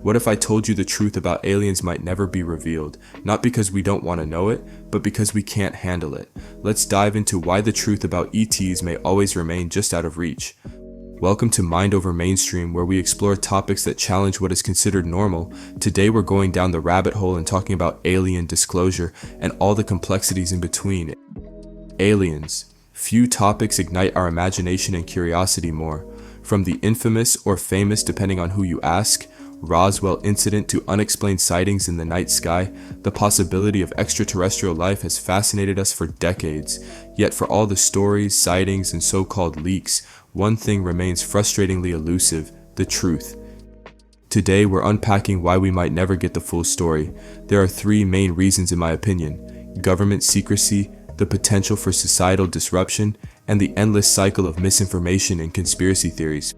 What if I told you the truth about aliens might never be revealed, not because we don't want to know it, but because we can't handle it? Let's dive into why the truth about ETs may always remain just out of reach. Welcome to Mind Over Mainstream, where we explore topics that challenge what is considered normal. Today we're going down the rabbit hole and talking about alien disclosure and all the complexities in between. Aliens. Few topics ignite our imagination and curiosity more. From the infamous or famous, depending on who you ask, Roswell incident to unexplained sightings in the night sky, the possibility of extraterrestrial life has fascinated us for decades. Yet for all the stories, sightings, and so-called leaks, one thing remains frustratingly elusive: the truth. Today we're unpacking why we might never get the full story. There are three main reasons in my opinion: government secrecy, the potential for societal disruption, and the endless cycle of misinformation and conspiracy theories.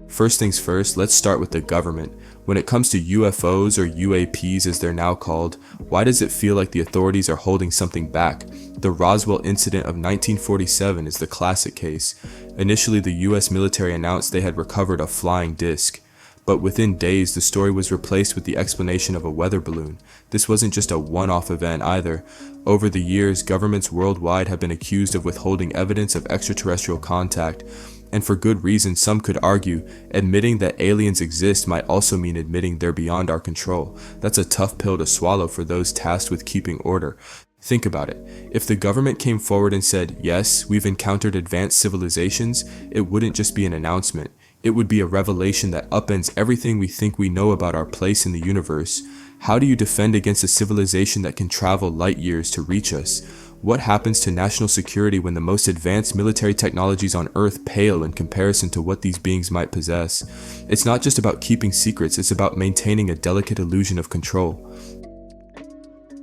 First things first, let's start with the government. When it comes to UFOs, or UAPs as they're now called, why does it feel like the authorities are holding something back? The Roswell incident of 1947 is the classic case. Initially, the US military announced they had recovered a flying disc. But within days, the story was replaced with the explanation of a weather balloon. This wasn't just a one-off event either. Over the years, governments worldwide have been accused of withholding evidence of extraterrestrial contact. And for good reason, some could argue, admitting that aliens exist might also mean admitting they're beyond our control. That's a tough pill to swallow for those tasked with keeping order. Think about it. If the government came forward and said, yes, we've encountered advanced civilizations, it wouldn't just be an announcement. It would be a revelation that upends everything we think we know about our place in the universe. How do you defend against a civilization that can travel light years to reach us? What happens to national security when the most advanced military technologies on Earth pale in comparison to what these beings might possess? It's not just about keeping secrets, it's about maintaining a delicate illusion of control.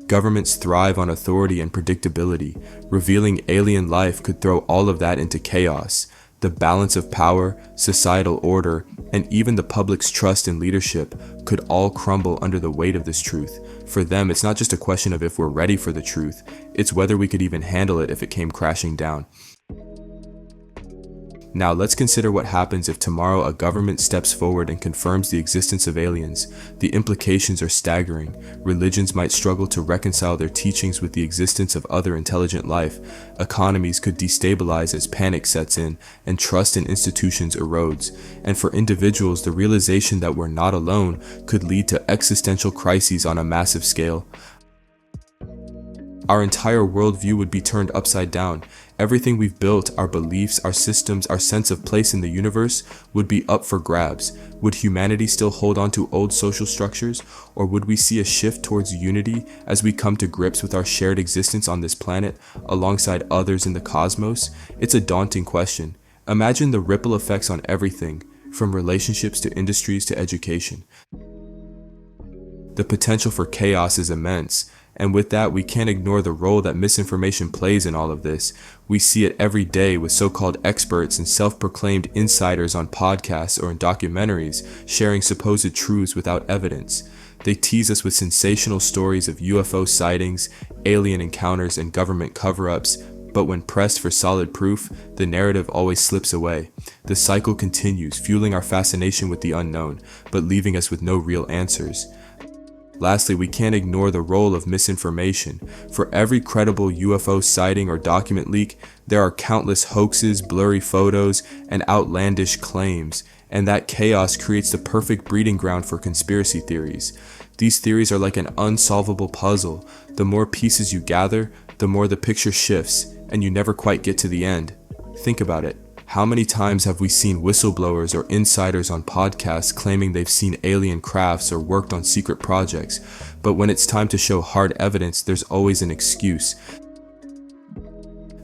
Governments thrive on authority and predictability. Revealing alien life could throw all of that into chaos. The balance of power, societal order, and even the public's trust in leadership could all crumble under the weight of this truth. For them, it's not just a question of if we're ready for the truth, it's whether we could even handle it if it came crashing down. Now let's consider what happens if tomorrow a government steps forward and confirms the existence of aliens. The implications are staggering. Religions might struggle to reconcile their teachings with the existence of other intelligent life. Economies could destabilize as panic sets in, and trust in institutions erodes. And for individuals, the realization that we're not alone could lead to existential crises on a massive scale. Our entire worldview would be turned upside down. Everything we've built, our beliefs, our systems, our sense of place in the universe, would be up for grabs. Would humanity still hold on to old social structures, or would we see a shift towards unity as we come to grips with our shared existence on this planet alongside others in the cosmos? It's a daunting question. Imagine the ripple effects on everything, from relationships to industries to education. The potential for chaos is immense. And with that, we can't ignore the role that misinformation plays in all of this. We see it every day with so-called experts and self-proclaimed insiders on podcasts or in documentaries sharing supposed truths without evidence. They tease us with sensational stories of UFO sightings, alien encounters, and government cover-ups, but when pressed for solid proof, the narrative always slips away. The cycle continues, fueling our fascination with the unknown, but leaving us with no real answers. Lastly, we can't ignore the role of misinformation. For every credible UFO sighting or document leak, there are countless hoaxes, blurry photos, and outlandish claims, and that chaos creates the perfect breeding ground for conspiracy theories. These theories are like an unsolvable puzzle. The more pieces you gather, the more the picture shifts, and you never quite get to the end. Think about it. How many times have we seen whistleblowers or insiders on podcasts claiming they've seen alien crafts or worked on secret projects, but when it's time to show hard evidence, there's always an excuse.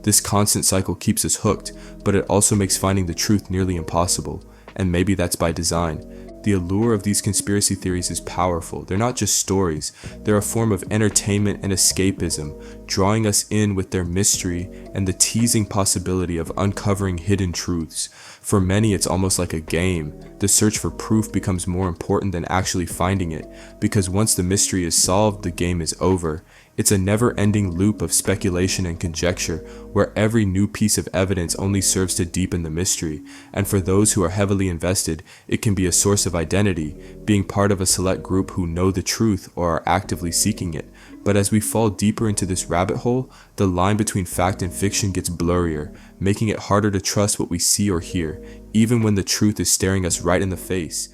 This constant cycle keeps us hooked, but it also makes finding the truth nearly impossible, and maybe that's by design. The allure of these conspiracy theories is powerful. They're not just stories, they're a form of entertainment and escapism. drawing us in with their mystery and the teasing possibility of uncovering hidden truths. For many, it's almost like a game. The search for proof becomes more important than actually finding it, because once the mystery is solved, the game is over. It's a never-ending loop of speculation and conjecture, where every new piece of evidence only serves to deepen the mystery, and for those who are heavily invested, it can be a source of identity, being part of a select group who know the truth or are actively seeking it. But as we fall deeper into this rabbit hole, the line between fact and fiction gets blurrier, making it harder to trust what we see or hear, even when the truth is staring us right in the face.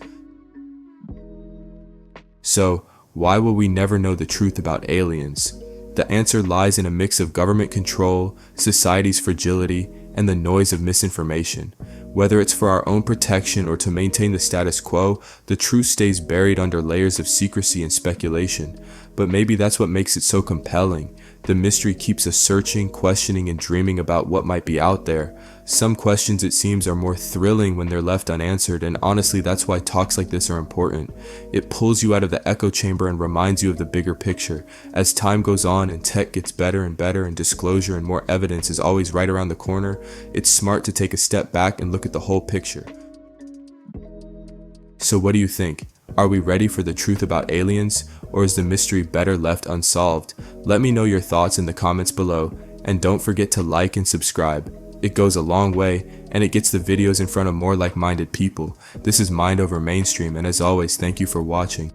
So, why will we never know the truth about aliens? The answer lies in a mix of government control, society's fragility, and the noise of misinformation. Whether it's for our own protection or to maintain the status quo, the truth stays buried under layers of secrecy and speculation. But maybe that's what makes it so compelling. The mystery keeps us searching, questioning, and dreaming about what might be out there. Some questions, it seems, are more thrilling when they're left unanswered, and honestly, that's why talks like this are important. It pulls you out of the echo chamber and reminds you of the bigger picture. As time goes on and tech gets better and better and disclosure and more evidence is always right around the corner, it's smart to take a step back and look at the whole picture. So what do you think? Are we ready for the truth about aliens, or is the mystery better left unsolved? Let me know your thoughts in the comments below, and don't forget to like and subscribe. It goes a long way, and it gets the videos in front of more like-minded people. This is Mind Over Mainstream, and as always, thank you for watching.